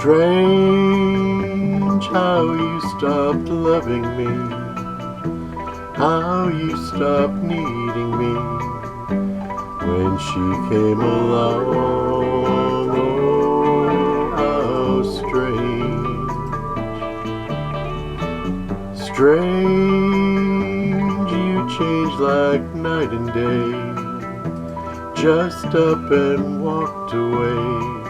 Strange how you stopped loving me, how you stopped needing me when she came along. Oh, how strange. Strange, you changed like night and day, just up and walked away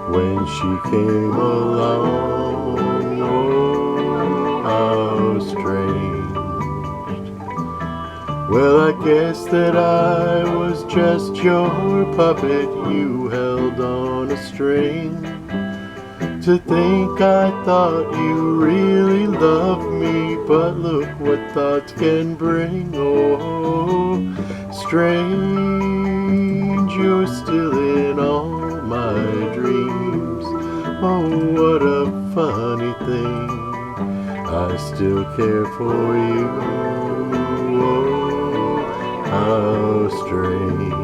when she came along. Oh, how strange. Well, I guess that I was just your puppet you held on a string. To think I thought you really loved me, but look what thoughts can bring. Oh, strange, you're still in all my dreams. Oh, what a funny thing, I still care for you. Oh, how strange.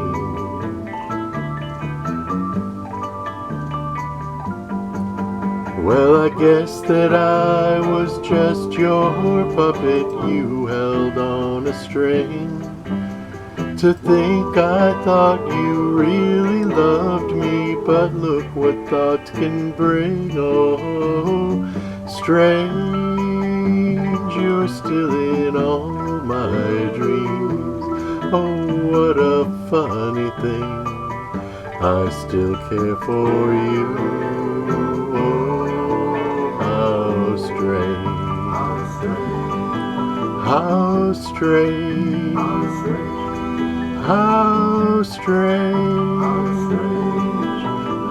Well, I guess that I was just your puppet you held on a string. To think I thought you really loved me, but look what thoughts can bring. Oh, strange, you're still in all my dreams. Oh, what a funny thing, I still care for you. How strange, how strange,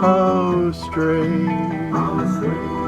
how strange.